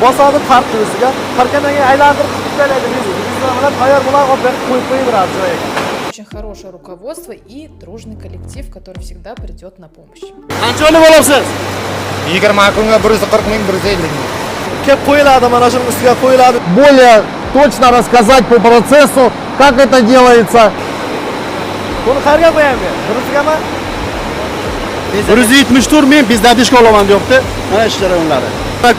bosadi tartib o'ziga. Tarkandan keyin aylantirib qilib biz bilan tayyor bo'lib olib qo'yib qo'yaveradi joyiga. Очень хорошее руководство и дружный коллектив, который всегда придет на помощь. Qanchalik bo'lasiz? 20 kunga 140 ming, 150 ming. Kelib qo'yiladi, mana shuning ustiga qo'yiladi. Более точно рассказать по процессу, как это делается. Buni qayerga qo'yamiz? Bursigami? 174 ming bizda ishga olaman deyapti. Mana ish jarayonlari.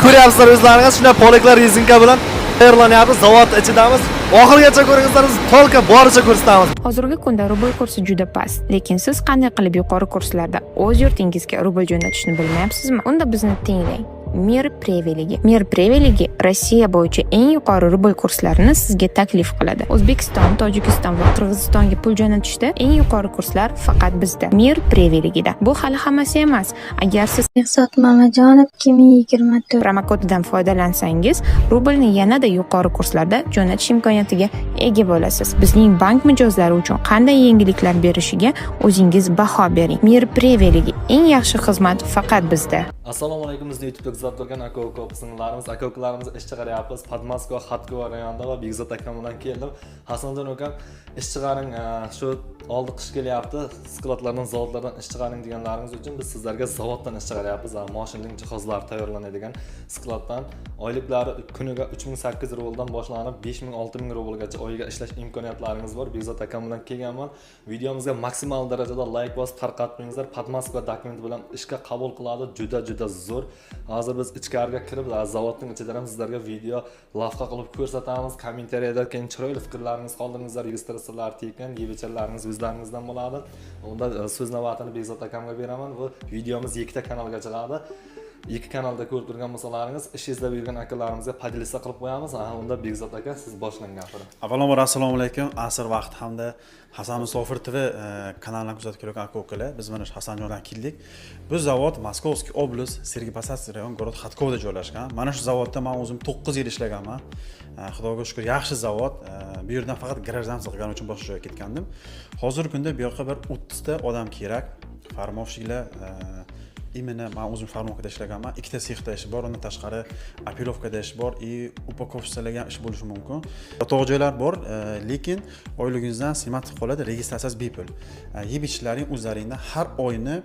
Ko'ryapsizlar o'zlaringiz, shunday poliklar rezinka bilan tayyorlanyapti. Zavod ichidamiz. Oxirigacha ko'ringizlar, biz tolka boricha ko'rsatamiz. Hozirgi kunda rubl kursi juda past, lekin siz qanday qilib yuqori kurslarda o'z yurtingizga rubl jo'natishni bilmayapsizmi? Unda bizni tinglang. Mir Preveligi. Mir Preveligi Rossiya bo'yicha eng yuqori rubl kurslarini sizga taklif qiladi. O'zbekiston, Tojikiston va Qirg'izistonga pul jo'natishda eng yuqori kurslar faqat bizda. Mir Preveligida. Bu hali hammasi emas. Agar siz Behzod Mamajonov 2024 promokodidan foydalansangiz, rublni yanada yuqori kurslarda jo'natish imkoniyatiga ega bo'lasiz. Bizning bank mijozlari uchun qanday yengilliklar berishiga o'zingiz baho bering. Mir Preveligi eng yaxshi xizmat faqat bizda. Assalomu alaykum, bizni YouTube'da kuzatib turgan aka-uka aka-ukalarimiz ish chiqaryapmiz. Podmoskva, Xatkova rayonida va Begzod akam bilan keldim. Hasanjon akam ish chiqaring, shu oldi qish kelyapti. Skladlardan, zavodlardan ish chiqaring deganlarimiz uchun biz sizlarga zavoddan ish chiqaryapmiz. Mashinaning jihozlari tayyorlanadigan skladdan oyliklari kuniga 3800 rubldan boshlanib 5000-6000 rublgacha oyiga ishlash imkoniyatlaringiz bor. Begzod akam bilan kelganman. Videomizga maksimal darajada like bosib tarqatmangizlar. Podmoskva dokument bilan ishga qabul qiladi. Juda zo'r. Hozir biz ichkariga kirib, zavodning ichida ham sizlarga video lavha qilib ko'rsatamiz. Kommentariyada keyin chiroyli fikrlaringiz qoldiringizlar, registratsiyalar tekin, yebichalarimiz o'zlaringizdan bo'ladi. Unda so'z navbatini Begzod akamga beraman va videomiz ikkita kanalga chiqadi. Ikki kanalda ko'rib turgan bo'lsalaringiz, ish izlab yurgan akalarimizga podelitsiya qilib qo'yamiz. Unda Begzod aka, siz boshlang gapiring. Avvalambor assalomu alaykum. Asr vaqt hamda Hasan Musofir TV kanalidan kuzatib kelayotgan aka-ukalar, biz mana Hasanjondan keldik. Bu zavod Moskovskiy oblast, Sergey-Posad rayon, город Xatkovda joylashgan. Mana shu zavodda men o'zim 9 yil ishlaganman. Xudoga shukr, yaxshi zavod. Bu yerdan faqat grajdanskiy qilganim uchun boshqa joyga ketgandim. Hozirgi kunda bu yoqqa bir 30 ta odam kerak. Farmovchilar imенно men o'zim farmovkada ishlaganman. Ikkita sexda ish bor, undan tashqari apilovkada ish bor, upakovchilarga ish bo'lishi mumkin. Yotoq joylar bor, lekin oyligingizdan siymat qoladi, registratsiyasi bepul. Yeb ichishlaring o'zlaringda har oyni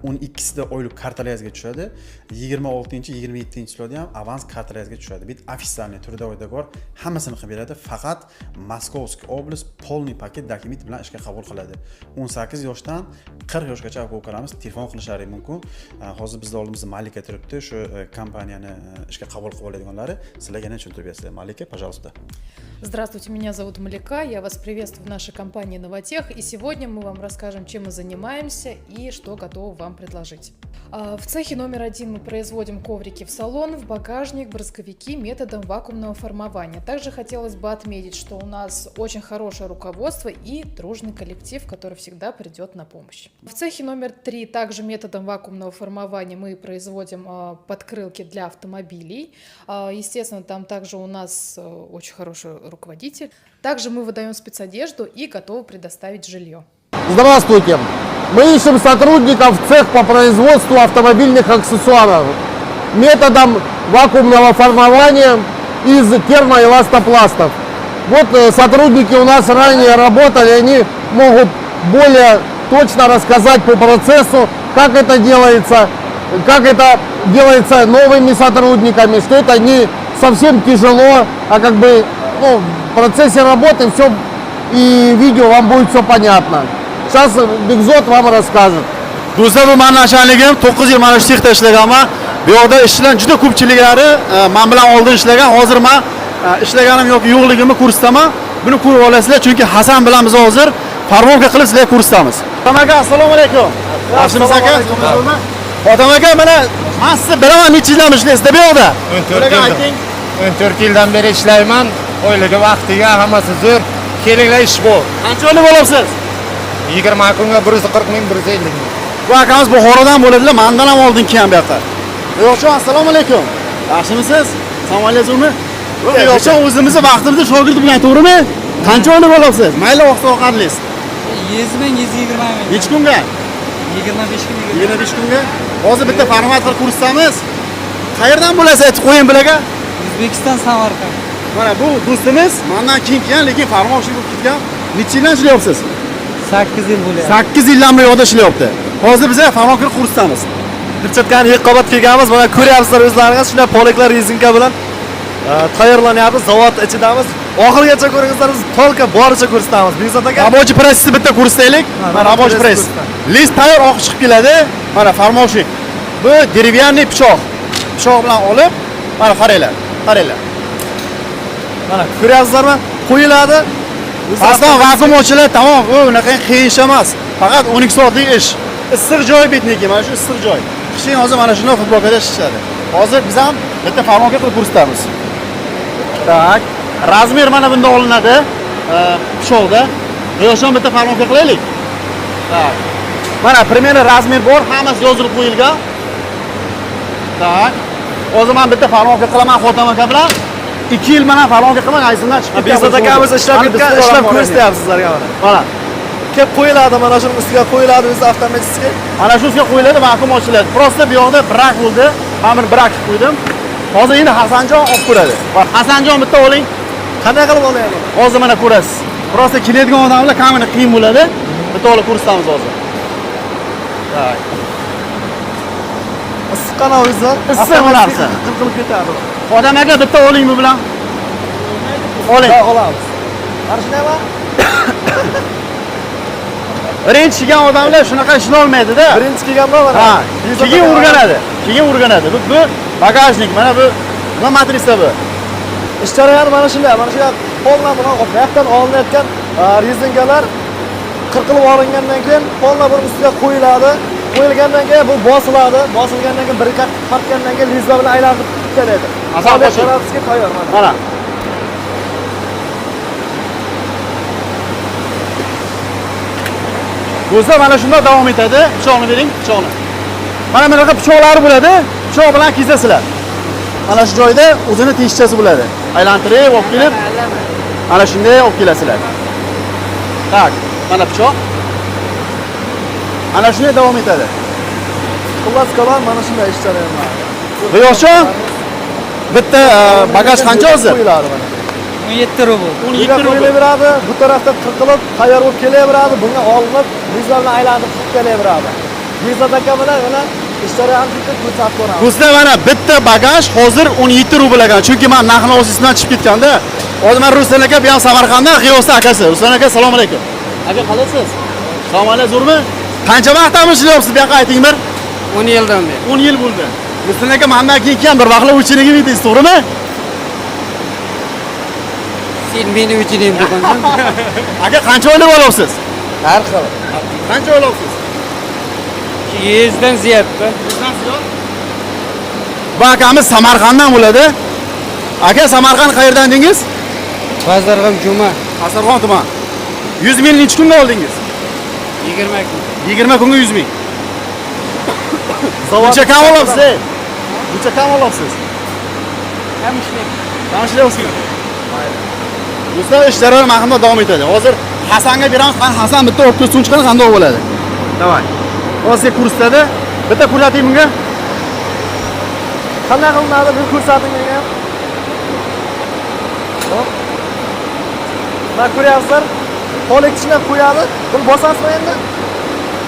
12sida oylik kartalangizga tushadi. 26-27-yillarda ham avans kartalangizga tushadi. Bit ofitsialniy turda bor, hammasini qilib beradi. Faqat Moskovskiy oblast polniy paket dokument bilan ishga qabul qiladi. 18 yoshdan 40 yoshgacha aka-ukalarimiz telefon qilishlari mumkin. Hozir bizda oldimizda Malika turibdi, shu kompaniyani ishga qabul qilib oladiganlari. Sizlarga yana tushuntirib berasizlar. Malika, пожалуйста. Здравствуйте, меня зовут Малика, я вас приветствую в нашей компании Новотех, и сегодня мы вам расскажем, чем мы занимаемся и что готовы вам предложить. В цехе номер 1 мы производим коврики в салон, в багажник, брызговики методом вакуумного формования. Также хотелось бы отметить, что у нас очень хорошее руководство и дружный коллектив, который всегда придет на помощь. В цехе номер 3 также методом вакуумного формования мы производим подкрылки для автомобилей. Естественно, там также у нас очень хороший руководитель. Также мы выдаем спецодежду и готовы предоставить жилье. Здравствуйте! Мы ищем сотрудников в цех по производству автомобильных аксессуаров методом вакуумного формования из термоэластопластов. Вот сотрудники у нас ранее работали, они могут более точно рассказать по процессу, как это делается новыми сотрудниками, что это не совсем тяжело, а как бы в процессе работы все и видео вам будет все понятно. Сейчас Begzod вам расскажет. Do'stlar, bu men nashanligim 9 yil mana shu sexda ishlaganman. Bu yerda ishchilar juda ko'pchiliklari men bilan oldin ishlagan. Hozir men ishlaganim yoki yo'qligimni ko'rsataman. Buni ko'rib olasizlar, chunki Hasan bilan biz hozir farmovka qilib sizlarga ko'rsatamiz. Odam aka, assalomu alaykum. Yaxshimisiz aka? Odam aka, mana men sizni bilaman, necha yildan ishlaysiz bu yerda? 14 yildan beri ishlayman. Oyligi vaqtiga hammasi zo'r. Kelinglar ish bor. Qancha oylik olasiz? 20 kunga 140 ming, 150 ming. Bu akamiz Buxorodan bo'ladilar, mendan ham oldin kelgan bu yoqqa. Yo'qchi, assalomu alaykum. Yaxshimisiz? Assalomu alaykum. Yo'qchi, o'zimizni vaqtimizda shogird bilan to'g'rimi? Qancha oylik olasiz? Mayli vaqt ovqatlaysiz. 100 ming, 120 ming. Necha kunga? 25 kunga. 25 kunga. Hozir bitta format qilib ko'rsatamiz. Qayerdan bo'lasiz aytib qo'ying bularga. O'zbekiston Samarqand. Mana bu do'stimiz mendan keyin kelgan, lekin farmoshli bo'lib ketgan. Necha yildan ishlayapsiz? 8 yil bo'lyapti. 8 yildan beri yo'lda ishlayapti. Hozir biz farmonkir kursdamiz. Dirchatkani Yeqqobat kelganmiz. Mana ko'ryapsizlar o'zlaringiz shunday polaklar rezinka bilan tayyorlanyapti. Zavod ichidamiz. Oxirigacha ko'ringizlar, biz tolka boricha ko'rsatamiz. Bekzod aka. Rабочий pressni bitta ko'rsataylik. Mana rабочий press. List tayyor oq chiqib keladi. Mana farmoshlik. Bu dеревянный pichoq. Pichoq bilan olib, mana qaranglar. Qaranglar. Mana ko'ryapsizlarmi? Qo'yiladi. Pastdan vakuum ochiladi, tamom. Bu unaqa qiyin ish emas. Faqat 12 soatlik ish. Issiq joy bitniki, mana shu issiq joy. Qishin hozir mana shunday futbolkada ishlashadi. Hozir biz ham bitta farmonka qilib ko'rsatamiz. Tak. Razmer mana bunda olinadi. Pichoqda. Yo'shon bitta farmonka qilaylik. Tak. Mana примерно razmer bor, hammasi yozilib qo'yilgan. Tak. Hozir men bitta farmonka qilaman xotam aka bilan. 2 yil mana farmonka qilman, aysimdan chiqib ketgan. Bekzod akamiz ishlab ketgan, ishlab ko'rsatyapsiz sizlarga mana. Mana. Kelib qo'yiladi, mana shuning ustiga qo'yiladi o'zi avtomatiski. Mana shu ustiga qo'yiladi, vakuum ochiladi. Prosta bu yoqda brak bo'ldi. Men buni brak qilib qo'ydim. Hozir endi Hasanjon olib ko'radi. Hasanjon bitta oling. Qanday qilib olayapman? Hozir mana ko'rasiz. Prosta keladigan odamlar kamini qiyin bo'ladi. Bitta olib ko'rsatamiz hozir. Tak. Issiq qana o'zi. Issiq bo'larsa. Qilib ketadi. Odam aka bitta oling bu bilan. Oling. Olamiz. Mana shundaymi? Birinchi kelgan odamlar shunaqa ishlay olmaydi-da. Birinchi kelganman mana. Ha, keyin o'rganadi. Keyin o'rganadi. Bu bagajnik, mana bu nima matrisa bu. Ish jarayoni mana shunday. Mana shunday polna bilan oqyapdan olinayotgan rezinkalar qirqilib olingandan keyin polna bir ustiga qo'yiladi. Qo'yilgandan keyin bu bosiladi. Bosilgandan keyin bir kat tortgandan keyin lizza bilan aylantirib keladi. Asosan tayyor mana. Mana. Bo'lsa mana shunda davom etadi. Pichoqni bering, pichoqni. Mana bunaqa pichoqlari bo'ladi. Pichoq bilan kesasizlar. Mana shu joyda o'zini teshchasi bo'ladi. Aylantirib, olib kelib, mana shunday olib kelasizlar. Tak, mana pichoq. Ana shunday davom etadi. Xullas kalon mana shunday ish jarayoni. Bu yoshon bitta bagaj qancha hozir? Qo'yiladi mana. 17 rubl. 17 rubl. Kelaveradi, bu tarafda qirqilib, tayyor bo'lib kelaveradi, bunga olinib, lizza bilan aylantirib kelaveradi. Lizza aka bilan mana ish jarayonini ko'rsatib ko'ramiz. Bizda mana bitta bagaj hozir 17 rubl ekan. Chunki men narxni o'zisidan chiqib ketganda, hozir men Ruslan aka bu ham Samarqanddan, G'iyosda akasi. Ruslan aka, assalomu alaykum. Aka, qalaysiz? Assalomu alaykum, zo'rmi? Qancha vaqtdan ishlayapsiz? Bu yoqqa ayting bir. 10 yildan beri. 10 yil bo'ldi. Ruslan aka mendan keyin bir vaqtlar uchiniga yedingiz, to'g'rimi? Sen meni uchinim degansan. Aka, qancha o'ylab olyapsiz? Har xil. Qancha olyapsiz? 200 dan ziyodda. Bu akamiz Samarqanddan bo'ladi. Aka, Samarqand qayerdan dedingiz? Bozorg'am Juma. Asarxon tuman. 100 ming necha kunga oldingiz? 20 kun. 20 kunga 100 ming. Necha kam olyapsiz? Necha kam olyapsiz? Ham ishlayapti. Kam ishlayapsizmi? Do'stlar, ish jarayoni mahmda davom etadi. Hozir Hasanga beramiz. Qani Hasan bitta olib kelsin, chiqadi, qanday bo'ladi? Davay. Hozir kursda bitta ko'rsating bunga. Qanday qilinadi? Bu ko'rsating menga. Hop. Mana ko'ryapsizlar, polak ichiga qo'yadi. Buni bosasizmi endi?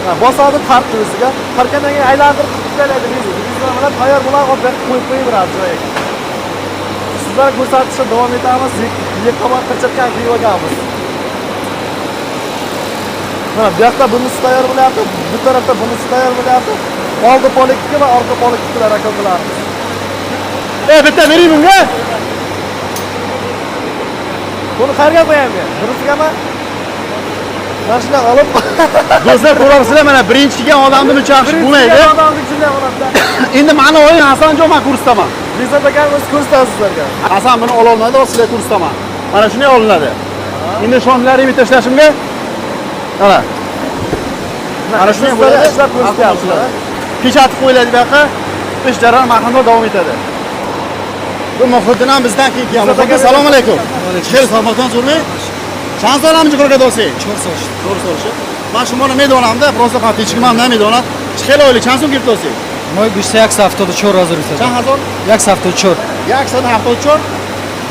Ha, bosadi tartib o'ziga. Tarkandan keyin aylantirib keladi bizni. Bizlar bilan tayyor bo'lgan olib qo'yib qo'yaveradi joyiga. Sizlarga ko'rsatishda davom etamiz. Yeqqobat qirchirkan kiyib mana bu yoqda bunisi tayyor bo'lyapti, bu tarafda bunisi tayyor bo'lyapti. Oldi polakniki va orqa polaknikilar akalarimiz. Bitta bering bunga. Buni qayerga qo'yayman? Bunisigami? Mana shunday olib. Do'stlar, ko'rasizlar, mana birinchi kelgan odamni buncha yaxshi bo'lmaydi. Odamni ichida bo'ladi. Endi meni o'yin Hasanjon men ko'rsataman. Bekzod akam o'zi ko'rsatadi sizlarga. Hasan buni ola olmadi, sizlarga ko'rsataman. Mana shunday olinadi. Endi shomlarini bitta tashlashimga. Mana. Mana shunday bo'ladi. Ishlab ko'rsatyapsizlar. Pechatib qo'yiladi bu yoqqa. Ish jarayoni mahmda davom etadi. Bu Muhiddin ham bizdan keyin kelgan. Muhiddin, assalomu alaykum. Xeyr, salomatan zo'rmi? Chand so'ramchi ko'rga do'sti? 4 so'sh. 4 so'sh. Men shu mana medonamda, просто qattiq chiqman, men medonam. Chixel oylik chand so'm kelib do'sti? Moy bo'lsa yaksa haftada cho'r hozir Qancha o'tadi. hazor? Yaksa haftada cho'r. Yaksada hafta uchun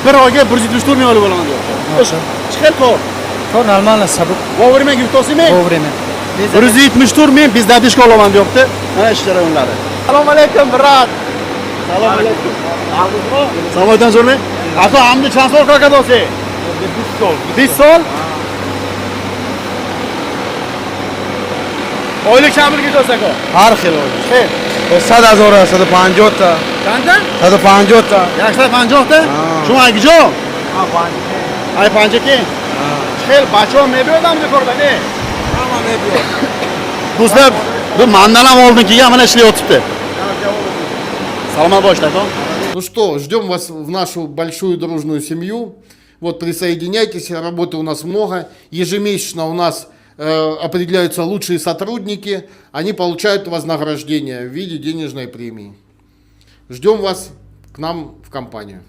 bir oyga 174 ming olib olaman deyapti. Chiqar to'r. To'r нормально sabab. Vovurma gultosimi? Vovurma. 174 ming bizdadishga olaman deyapti. Mana ish jarayonlari. Assalomu alaykum, brat. Assalomu alaykum. Samodan zo'rmi? Aka, hamda chansor qiladi. 20 so'l. Oylik kamilga do'st aka. Har xil oylik. Xeyr. 100,000 150 ta. Qancha? 150 ta. Yaxshilab 50 ta. Shuni aygijon. Ay 50 ki. Xeyr, bachon mebiyodam ko'rdi. Hamma mebiyod. Do'stlar, bu mandan ham oldin kelgan mana ishlayotibdi. Salomon boshlaydi. Ну что, ждем вас в нашу большую дружную семью. Вот присоединяйтесь, работы у нас много. Ежемесячно у нас определяются лучшие сотрудники. Они получают вознаграждение в виде денежной премии. Ждем вас к нам в компанию.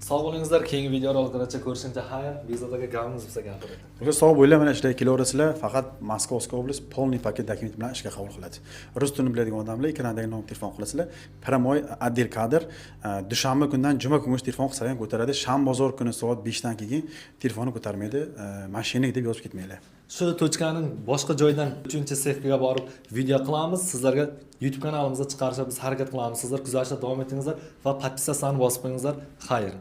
Sog' bo'lingizlar, keyingi videoroliklarcha ko'rishguncha xayr. Bekzod aka gapimiz bo'lsa gapiradi. Ular sog' bo'linglar, mana ishlarga kelaverasizlar. Faqat Moskovskiy oblast полный paket dokument bilan ishga qabul qiladi. Rus tilini biladigan odamlar ekrandagi nomerga telefon qilasizlar. Primoy отдел kadr dushanba kundan juma kungacha telefon qilsa ham ko'taradi. Shanba bozor kuni soat 5 dan keyin telefonni ko'tarmaydi. Mashina deb yozib ketmanglar. Shu tochkaning boshqa joydan 3-sexga borib video qilamiz. Sizlarga YouTube kanalimizda chiqarishga biz harakat qilamiz. Sizlar kuzatishda davom etingizlar va podpisatsiyani bosib qo'yingizlar. Xayr.